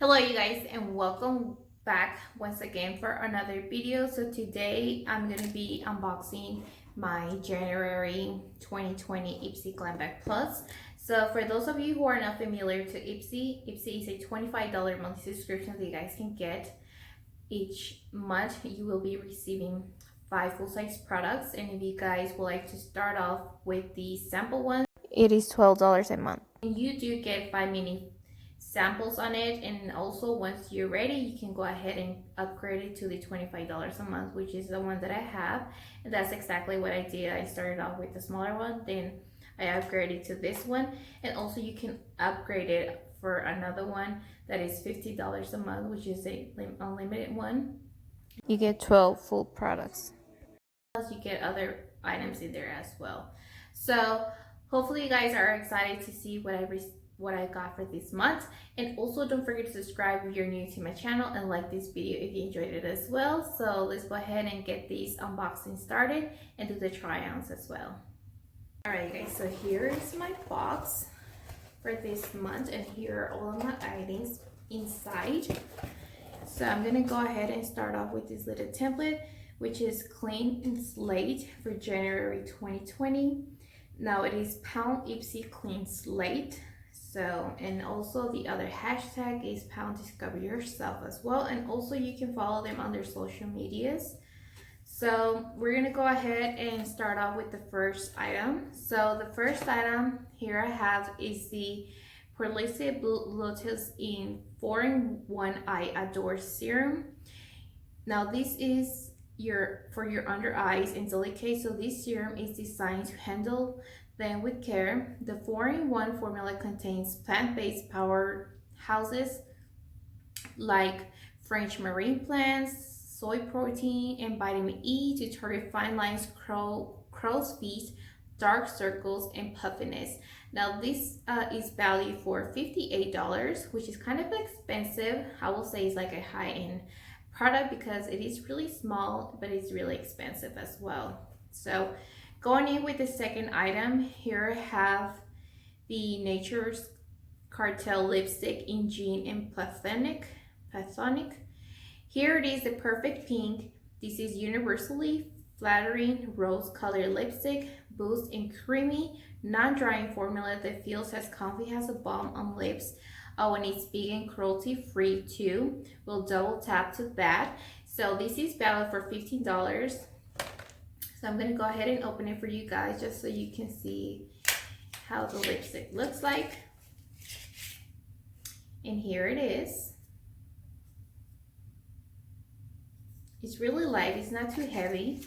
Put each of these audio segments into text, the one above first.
Hello you guys, and welcome back once again for another video. So today I'm going to be unboxing my January 2020 Ipsy Glambag Plus. So for those of you who are not familiar to Ipsy is a $25 monthly subscription that you guys can get. Each month you will be receiving 5 full-size products, and if you guys would like to start off with the sample one, it is $12 a month. And you do get 5 mini samples on it, and also once you're ready you can go ahead and upgrade it to the $25 a month, which is the one that I have, and that's exactly what I did. I started off with the smaller one, then I upgraded to this one, and also you can upgrade it for another one that is $50 a month, which is a unlimited one. You get 12 full products, plus you get other items in there as well. So hopefully you guys are excited to see what I got for this month. And also don't forget to subscribe if you're new to my channel, and like this video if you enjoyed it as well. So let's go ahead and get these unboxing started and do the try-ons as well. Alright guys, so here is my box for this month, and here are all of my items inside. So I'm gonna go ahead and start off with this little template, which is Clean and Slate for January 2020. Now it is Pound Ipsy Clean Slate. So, and also the other hashtag is Pound Discover Yourself as well, and also you can follow them on their social medias. So we're gonna go ahead and start off with the first item. So the first item here I have is the Pearlescent Blue Lotus in 4-in-1 Eye Adore Serum. Now this is for your under eyes and delicate, so this serum is designed to handle them with care. The 4-in-1 formula contains plant-based powerhouses like French marine plants, soy protein, and vitamin E to target fine lines, crow's feet, dark circles, and puffiness. Now this is valued for $58, which is kind of expensive. I will say it's like a high-end product because it is really small, but it's really expensive as well. So going in with the second item, here I have the Nature's Cartel lipstick in Jean and Platonic. Here it is, the perfect pink. This is universally flattering rose colored lipstick, boost in creamy, non-drying formula that feels as comfy as a balm on lips. Oh, and it's vegan, cruelty free too. We'll double tap to that. So this is valid for $15. So I'm gonna go ahead and open it for you guys just so you can see how the lipstick looks like. And here it is. It's really light, it's not too heavy.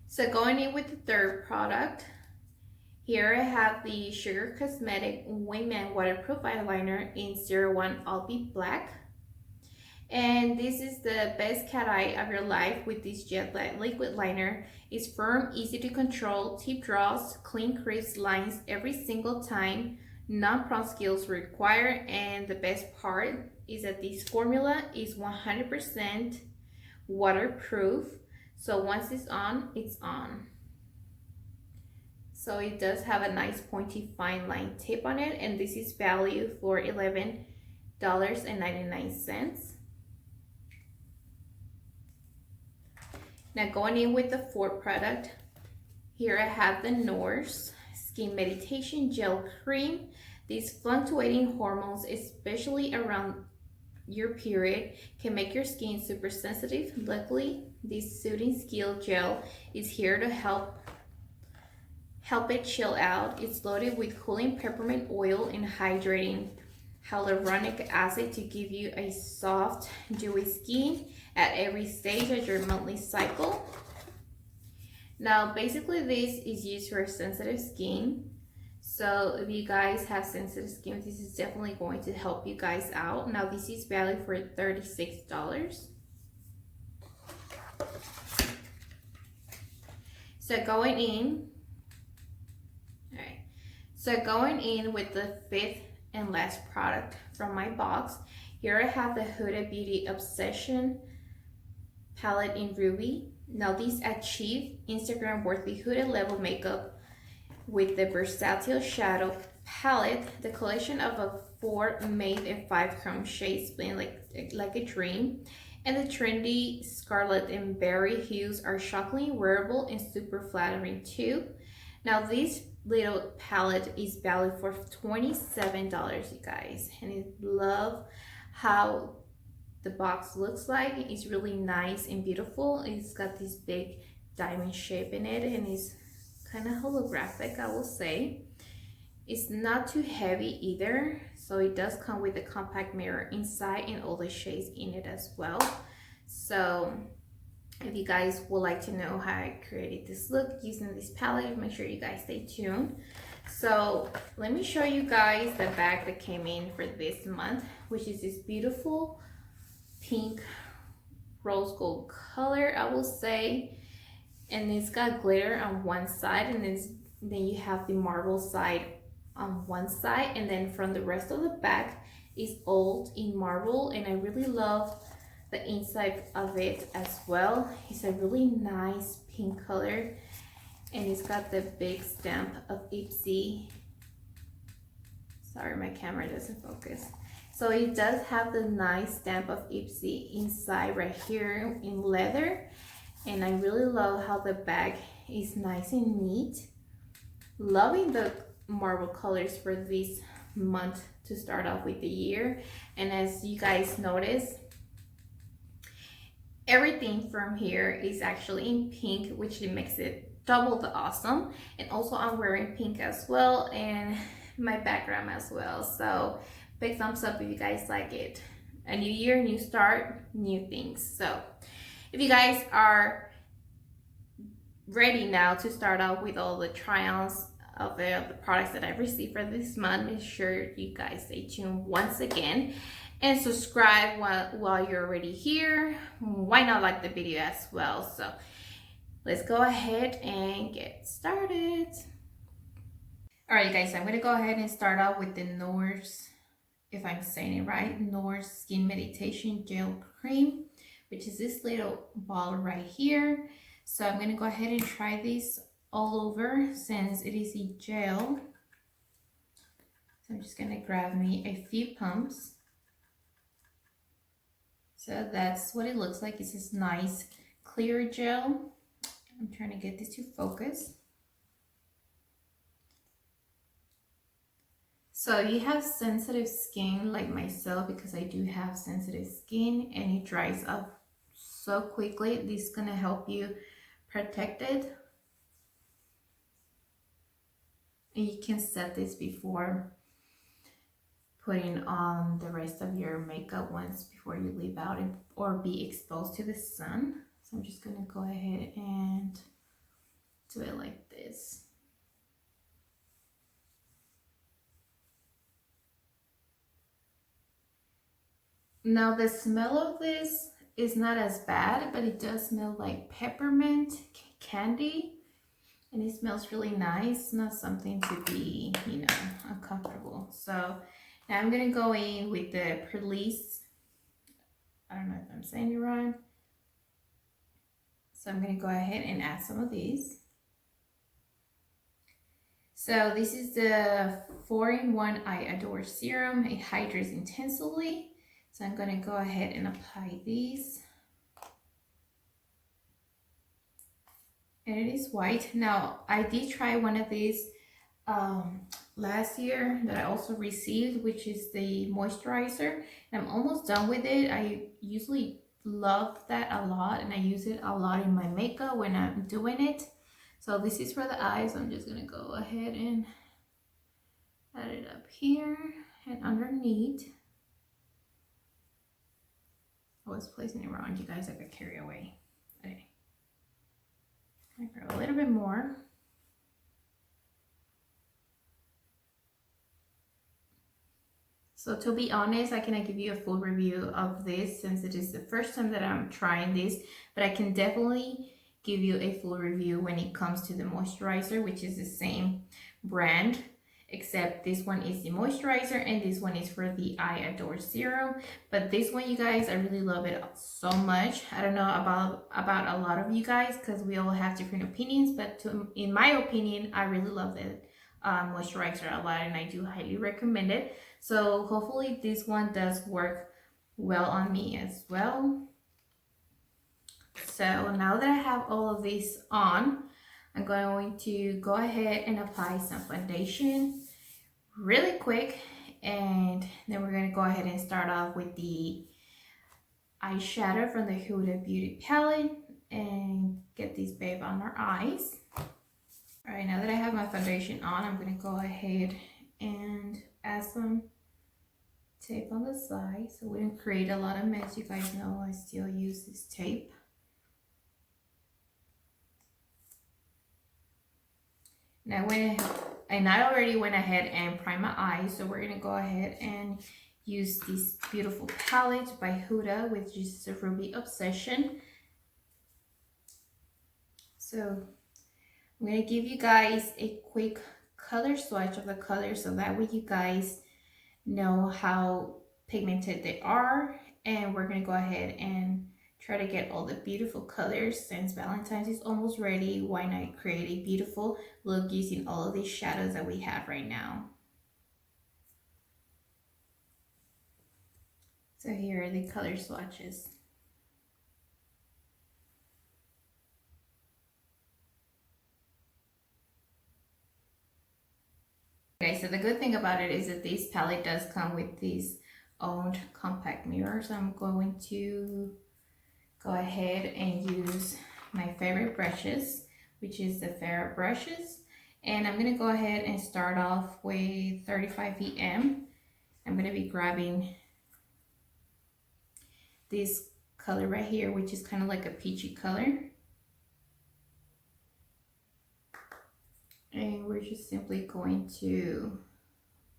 So going in with the third product, here I have the Sugar Cosmetic Wingman Waterproof Eyeliner in 01 Albi Black. And this is the best cat eye of your life with this jet liquid liner. It's firm, easy to control, tip draws, clean crease lines every single time, non-prong skills required, and the best part is that this formula is 100% waterproof. So once it's on, it's on. So it does have a nice pointy fine line tip on it, and this is valued for $11.99. Now going in with the fourth product, here I have the Norse Skin Meditation Gel Cream. These fluctuating hormones, especially around your period, can make your skin super sensitive. Luckily, this soothing skin gel is here to help it chill out. It's loaded with cooling peppermint oil and hydrating hyaluronic acid to give you a soft, dewy skin at every stage of your monthly cycle. Now, basically this is used for sensitive skin. So if you guys have sensitive skin, this is definitely going to help you guys out. Now this is valid for $36. So going in with the fifth and last product from my box, here I have the Huda Beauty Obsession palette in Ruby. Now these achieve Instagram worthy Huda level makeup with the versatile shadow palette, the collection of a 4 made and 5 chrome shades blend like a dream. And the trendy scarlet and berry hues are shockingly wearable and super flattering too. Now this little palette is valued for $27, you guys. And I love how the box looks like. It's really nice and beautiful. It's got this big diamond shape in it and it's kind of holographic, I will say. It's not too heavy either, so it does come with a compact mirror inside and all the shades in it as well. So if you guys would like to know how I created this look using this palette, make sure you guys stay tuned. So let me show you guys the bag that came in for this month, which is this beautiful pink rose gold color, I will say. And it's got glitter on one side, and then you have the marble side on one side, and then from the rest of the back is all in marble. And I really love the inside of it as well. It's a really nice pink color, and it's got the big stamp of Ipsy. Sorry, my camera doesn't focus. So it does have the nice stamp of Ipsy inside right here in leather. And I really love how the bag is nice and neat. Loving the marble colors for this month to start off with the year. And as you guys notice, everything from here is actually in pink, which makes it double the awesome. And also I'm wearing pink as well, and my background as well. So big thumbs up if you guys like it. A new year, new start, new things. So if you guys are ready now to start off with all the try-ons of the products that I've received for this month, make sure you guys stay tuned once again and subscribe while you're already here. Why not like the video as well? So let's go ahead and get started. All right, guys, I'm gonna go ahead and start off with the NORS, if I'm saying it right, NORS Skin Meditation Gel Cream, which is this little ball right here. So I'm gonna go ahead and try this all over since it is a gel. So I'm just gonna grab me a few pumps. So that's what it looks like. It's this nice clear gel. I'm trying to get this to focus. So you have sensitive skin like myself, because I do have sensitive skin and it dries up so quickly. This is gonna help you protect it. And you can set this before putting on the rest of your makeup once before you leave out or be exposed to the sun. So I'm just gonna go ahead and do it like this. Now the smell of this is not as bad, but it does smell like peppermint candy, and it smells really nice. Not something to be, you know, uncomfortable. So now I'm gonna go in with the Perlice. I don't know if I'm saying it right. So I'm gonna go ahead and add some of these. So this is the 4-in-1 I Adore Serum. It hydrates intensively. So I'm gonna go ahead and apply these. And it is white. Now, I did try one of these last year that I also received, which is the moisturizer. And I'm almost done with it. I usually love that a lot, and I use it a lot in my makeup when I'm doing it. So this is for the eyes. I'm just gonna go ahead and add it up here and underneath. I was placing it wrong, you guys. I got carried away. Okay. I grab a little bit more. So to be honest, I cannot give you a full review of this since it is the first time that I'm trying this, but I can definitely give you a full review when it comes to the moisturizer, which is the same brand, except this one is the moisturizer and this one is for the I Adore Serum. But this one, you guys, I really love it so much. I don't know about a lot of you guys because we all have different opinions, but in my opinion, I really love it moisturizer a lot, and I do highly recommend it. So hopefully this one does work well on me as well. So now that I have all of these on, I'm going to go ahead and apply some foundation really quick, and then we're going to go ahead and start off with the eyeshadow from the Huda Beauty palette and get this babe on our eyes. All right, now that I have my foundation on, I'm going to go ahead and add some tape on the side so we don't create a lot of mess. You guys know I still use this tape. Now I already went ahead and primed my eyes, so we're gonna go ahead and use this beautiful palette by Huda, which is a Ruby Obsession. So I'm gonna give you guys a quick color swatch of the colors so that way you guys know how pigmented they are, and we're gonna go ahead and try to get all the beautiful colors. Since Valentine's is almost ready, why not create a beautiful look using all of these shadows that we have right now. So here are the color swatches. Okay, so the good thing about it is that this palette does come with these owned compact mirrors. I'm going to go ahead and use my favorite brushes, which is the Ferro brushes. And I'm gonna go ahead and start off with 35 VM. I'm gonna be grabbing this color right here, which is kind of like a peachy color. And we're just simply going to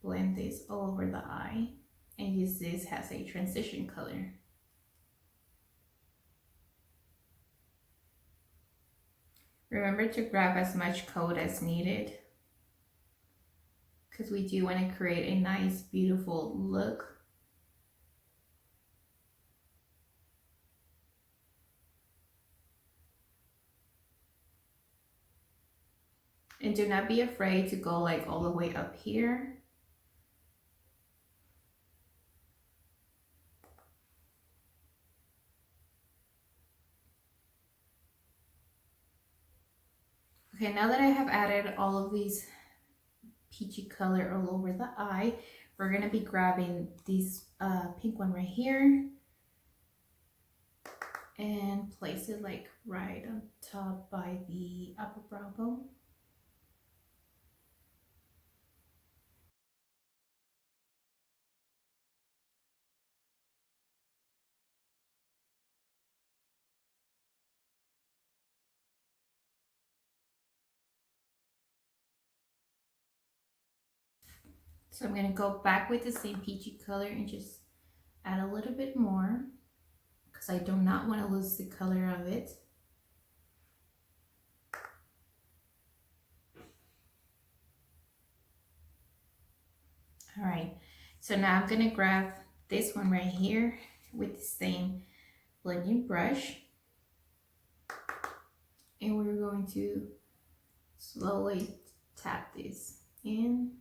blend this all over the eye and use this as a transition color. Remember to grab as much coat as needed, because we do want to create a nice, beautiful look. And do not be afraid to go like all the way up here. Okay, now that I have added all of these peachy color all over the eye, we're gonna be grabbing this pink one right here and place it like right on top by the upper brow bone. So I'm going to go back with the same peachy color and just add a little bit more, because I do not want to lose the color of it. All right, so now I'm going to grab this one right here with the same blending brush, and we're going to slowly tap this in.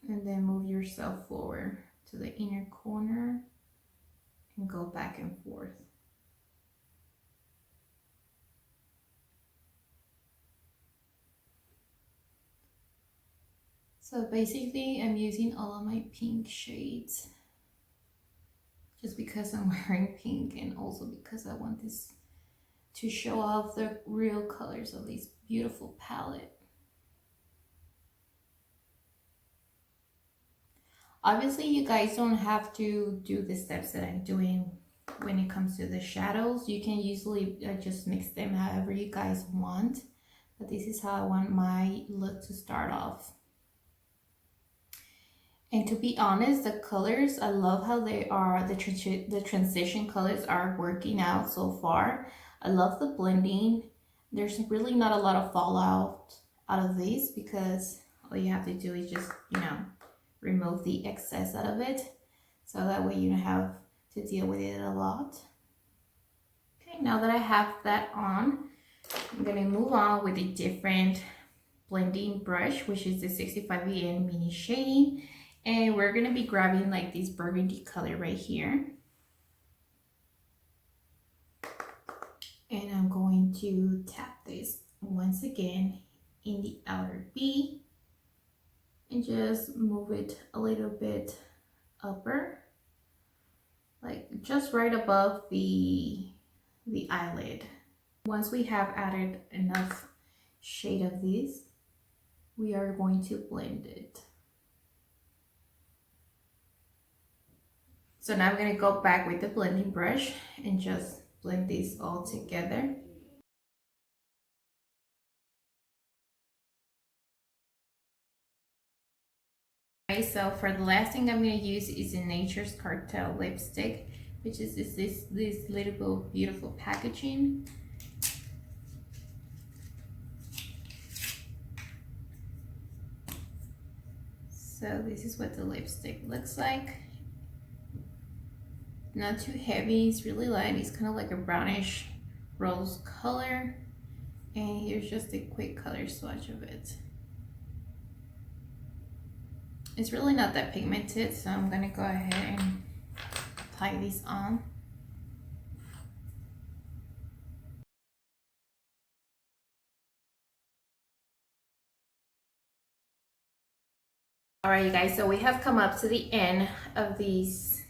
And then move yourself forward to the inner corner and go back and forth. So basically I'm using all of my pink shades just because I'm wearing pink, and also because I want this to show off the real colors of this beautiful palette. Obviously, you guys don't have to do the steps that I'm doing when it comes to the shadows. You can usually just mix them however you guys want. But this is how I want my look to start off. And to be honest, the colors, I love how they are, the transition colors are working out so far. I love the blending. There's really not a lot of fallout out of these, because all you have to do is just, you know, remove the excess out of it. so that way you don't have to deal with it a lot. Okay, now that I have that on, I'm gonna move on with a different blending brush, which is the 65VN mini shading, and we're gonna be grabbing like this burgundy color right here, and I'm going to tap this once again in the outer V and just move it a little bit upper, like just right above the eyelid. Once we have added enough shade of this, we are going to blend it. So now I'm going to go back with the blending brush and just blend this all together. Okay, so for the last thing I'm going to use is a Nature's Cartel lipstick, which is this little beautiful packaging. So this is what the lipstick looks like. Not too heavy, it's really light. It's kind of like a brownish rose color. And here's just a quick color swatch of it. It's really not that pigmented, so I'm gonna go ahead and apply this on. All right, you guys, so we have come up to the end of these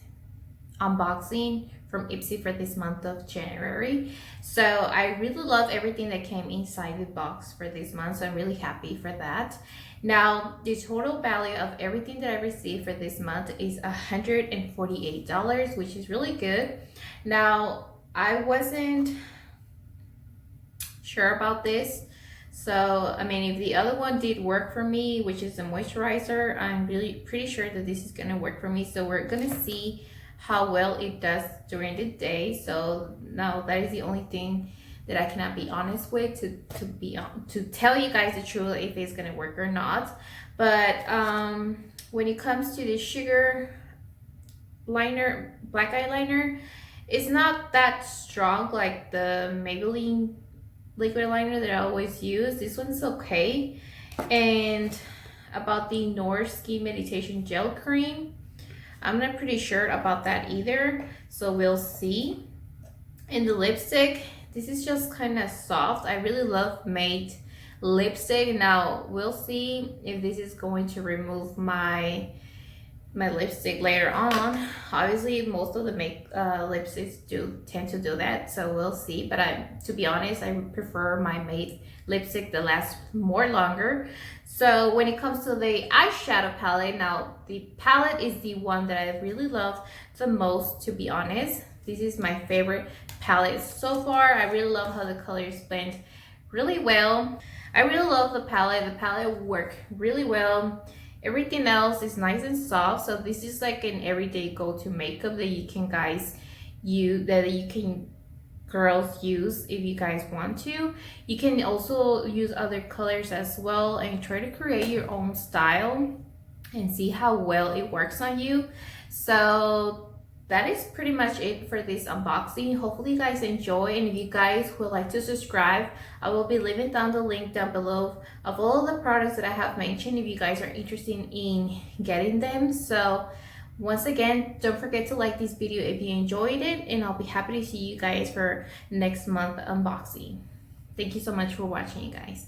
unboxing from Ipsy for this month of January. So I really love everything that came inside the box for this month, so I'm really happy for that. Now the total value of everything that I received for this month is $148, which is really good. Now I wasn't sure about this, so I mean, if the other one did work for me, which is a moisturizer, I'm really pretty sure that this is gonna work for me. So we're gonna see how well it does during the day. So now that is the only thing that I cannot be honest with to tell you guys the truth if it's gonna work or not. But when it comes to the sugar liner, black eyeliner, it's not that strong like the Maybelline liquid liner that I always use. This one's okay. And about the Norsky Meditation Gel Cream, I'm not pretty sure about that either, so we'll see. And the lipstick, this is just kind of soft. I really love matte lipstick. Now we'll see if this is going to remove my lipstick later on. Obviously most of the lipsticks do tend to do that, so we'll see. But to be honest, I prefer my matte lipstick that lasts more longer. So when it comes to the eyeshadow palette, now the palette is the one that I really love the most, to be honest. This is my favorite palette so far. I really love how the colors blend really well. I really love the palette. The palette worked really well. Everything else is nice and soft, so this is like an everyday go-to makeup that you can girls use if you guys want to. You can also use other colors as well and try to create your own style and see how well it works on you. So that is pretty much it for this unboxing. Hopefully you guys enjoy, and if you guys would like to subscribe, I will be leaving down the link down below of all the products that I have mentioned if you guys are interested in getting them. So once again, don't forget to like this video if you enjoyed it, and I'll be happy to see you guys for next month unboxing. Thank you so much for watching, you guys.